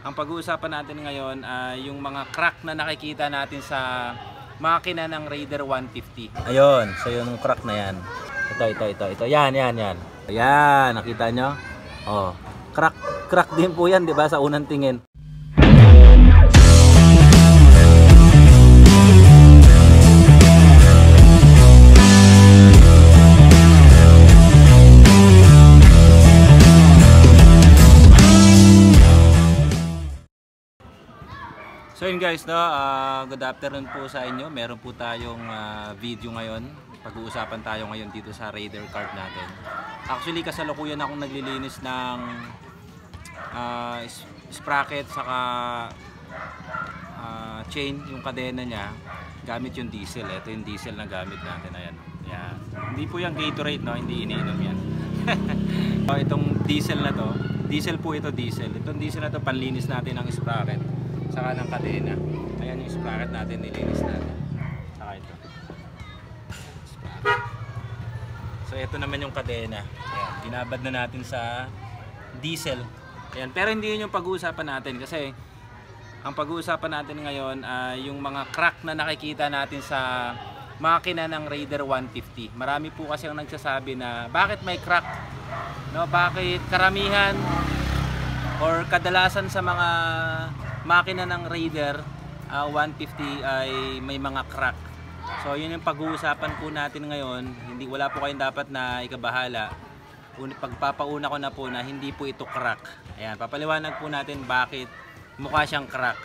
Ang pag-uusapan natin ngayon ay yung mga crack na nakikita natin sa makina ng Raider 150. Ayun, so yung crack na yan. Ito. Yan. Ayan, nakita nyo? Oh, crack din po yan, di ba, sa unang tingin. So yun guys, no, good afternoon po sa inyo. Meron po tayong video ngayon. Pag-uusapan tayo ngayon dito sa Raider cart natin. Actually, kasalukuyan akong naglilinis ng sprocket saka chain, yung kadena niya. Gamit yung diesel. Ito yung diesel na gamit natin. Ayan. Yan. Hindi po yung Gatorade, no? Hindi iniinom yan. So, itong diesel na to, diesel po ito, diesel. Itong diesel na to, panlinis natin ng sprocket saka ng kadena. Ayan yung sprocket natin, nilinis natin. Saka ito. Sprocket. So ito naman yung kadena. Ayan, binabad na natin sa diesel. Ayan, pero hindi yun yung pag-uusapan natin kasi ang pag-uusapan natin ngayon ay yung mga crack na nakikita natin sa makina ng Raider 150. Marami po kasi ang nagsasabi na bakit may crack? No, bakit karamihan or kadalasan sa mga makina ng Raider 150 ay may mga crack. So yun yung pag-uusapan po natin ngayon. Wala po kayong dapat na ikabahala. Pagpapauna ko na po na hindi po ito crack. Ayan, papaliwanag po natin bakit mukha siyang crack.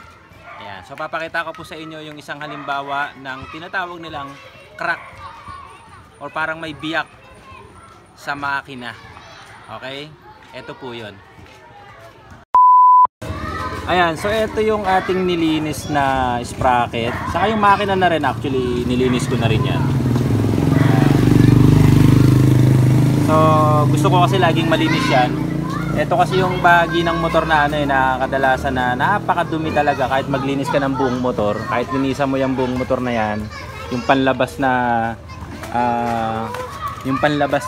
Ayan, so papakita ko po sa inyo yung isang halimbawa ng tinatawag nilang crack or parang may biyak sa makina. Okay? Ito po yun. Ayan, so ito yung ating nilinis na sprocket. Saka yung makina na rin, actually nilinis ko na rin yan. So gusto ko kasi laging malinis yan. Ito kasi yung bahagi ng motor na na kadalasan na napakadumi talaga kahit maglinis ka ng buong motor. Kahit linisan mo yung buong motor na yan, yung panlabas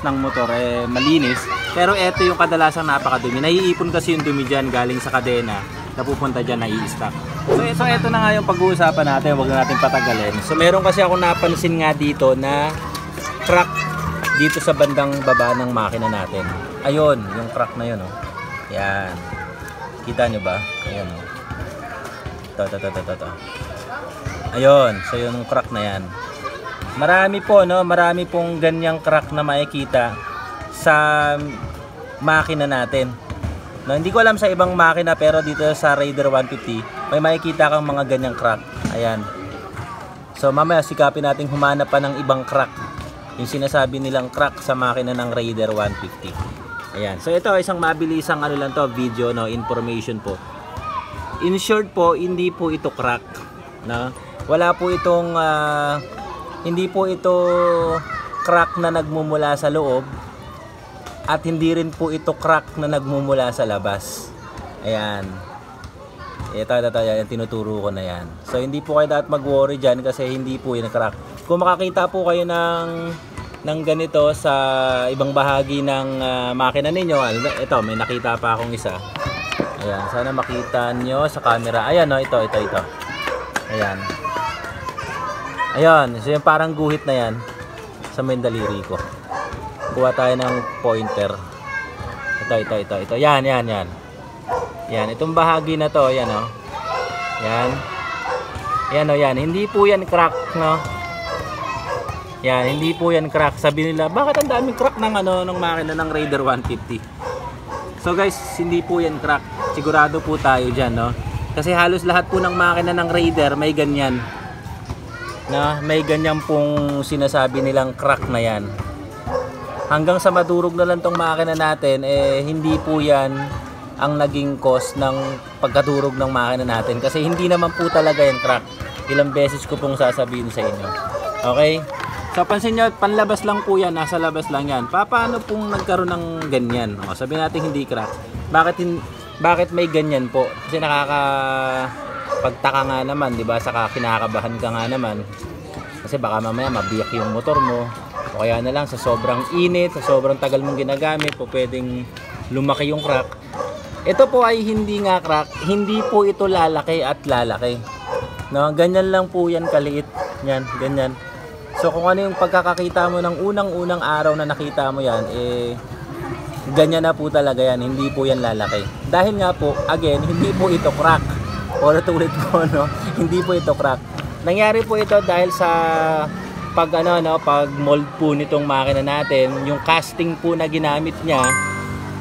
ng motor malinis. Pero ito yung kadalasan napakadumi. Naiipon kasi yung dumi dyan galing sa kadena. Napupunta dyan, nai-stack. So ito na nga yung pag-uusapan natin, huwag na natin patagalin. So meron kasi ako napansin nga dito na crack dito sa bandang baba ng makina natin. Ayun, yung crack na yun, oh. Yan. Kita nyo ba? Ayan, oh. Ito. Ayun, so yung crack na yan. Marami po, no? Marami pong ganyang crack na makikita sa makina natin. No, hindi ko alam sa ibang makina pero dito sa Raider 150 may makikita kang mga ganyang crack. Ayan. So mamaya sikapin natin humanap pa ng ibang crack. Yung sinasabi nilang crack sa makina ng Raider 150. Ayan. So ito isang mabilisang lang to, video, no, information po. In short po, hindi po ito crack, no? Wala po itong hindi po ito crack na nagmumula sa loob. At hindi rin po ito crack na nagmumula sa labas. Ayan. Ito, yan, tinuturo ko na yan. So, hindi po kayo dapat mag-worry dyan kasi hindi po yun crack. Kung makakita po kayo ng ganito sa ibang bahagi ng makina ninyo, ito, may nakita pa akong isa. Ayan, sana makita nyo sa camera. Ayan, no, ito. Ayan. Ayan, so yung parang guhit na yan sa may daliri ko. Kuha tayo ng pointer. Ito. Yan. Yan, itong bahagi na to, yan, oh. Yan. Yan, oh, yan. Hindi po yan crack, no? Yan, hindi po yan crack. Sabi nila, bakit ang daming crack ng ng makina ng Raider 150? So guys, hindi po yan crack. Sigurado po tayo diyan, no? Kasi halos lahat po ng makina ng Raider may ganyan. Na may ganyan pong sinasabi nilang crack na yan. Hanggang sa madurog na lang tong makina natin, hindi po yan ang naging cause ng pagkadurog ng makina natin. Kasi hindi naman po talaga yan crack. Ilang beses ko pong sasabihin sa inyo. Okay? So pansin nyo, panlabas lang po yan. Nasa labas lang yan. Paano pong nagkaroon ng ganyan? Sabihin natin hindi crack. Bakit may ganyan po? Kasi nakakapagtaka nga naman, di ba? Saka kinakabahan ka nga naman. Kasi baka mamaya mabiyak yung motor mo. O kaya na lang sa sobrang init, sa sobrang tagal mong ginagamit, po pwedeng lumaki yung crack. Ito po ay hindi nga crack, hindi po ito lalaki at lalaki. No, ganyan lang po yan kaliit. Yan, ganyan. So kung ano yung pagkakakita mo ng unang-unang araw na nakita mo yan, ganyan na po talaga yan, hindi po yan lalaki. Dahil nga po, again, hindi po ito crack. Ulit po, no? Hindi po ito crack. Nangyari po ito dahil sa pag mold po nitong makina natin, yung casting po na ginamit niya,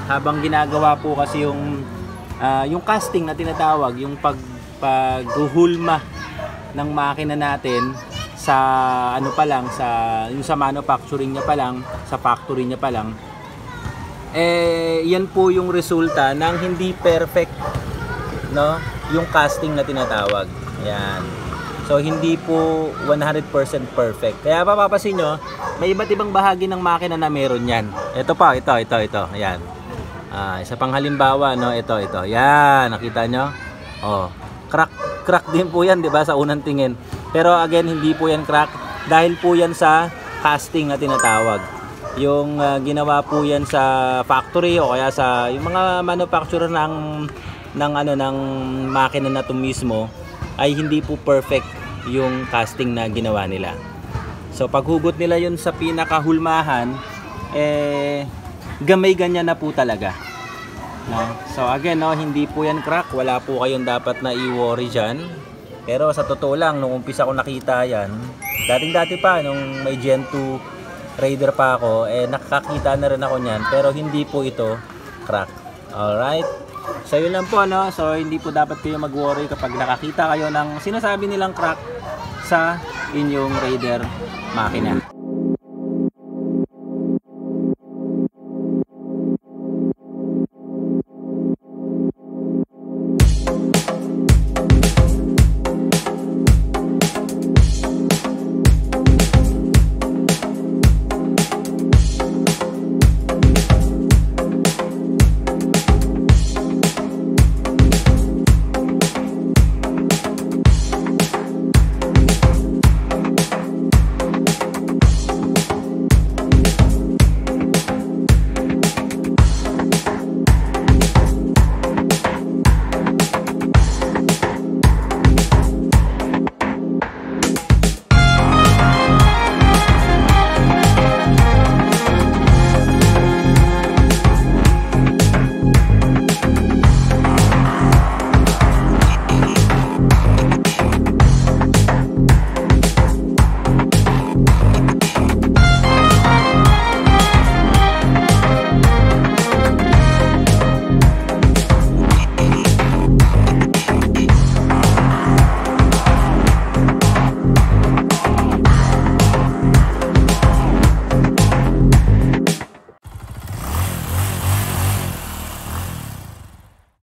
habang ginagawa po kasi yung casting na tinatawag, yung paghuhulma ng makina natin sa yung sa manufacturing niya pa lang, sa factory niya pa lang, yan po yung resulta ng hindi perfect, no, yung casting na tinatawag. Yan. So hindi po 100% perfect. Kaya mapapansin nyo, may iba't ibang bahagi ng makina na meron yan. Ito pa, ito. Ayan. Isa pang halimbawa, no, ito. Yan, nakita nyo? Oh, crack din po yan, 'di ba, sa unang tingin. Pero again, hindi po yan crack dahil po yan sa casting na tinatawag. Yung ginawa po yan sa factory o kaya sa yung mga manufacturer ng makina na 'to mismo, ay hindi po perfect yung casting na ginawa nila. So paghugot nila yun sa pinakahulmahan, gamay ganyan na po talaga. No? So again, no, hindi po yan crack, wala po kayong dapat na i-worry dyan. Pero sa totoo lang, nung umpisa ko nakita yan, dating-dati pa, nung may Gen 2 Raider pa ako, nakakita na rin ako niyan, pero hindi po ito crack. Alright? So yun lang po, no? So hindi po dapat kayo mag-worry kapag nakakita kayo ng sinasabi nilang crack sa inyong Raider makina.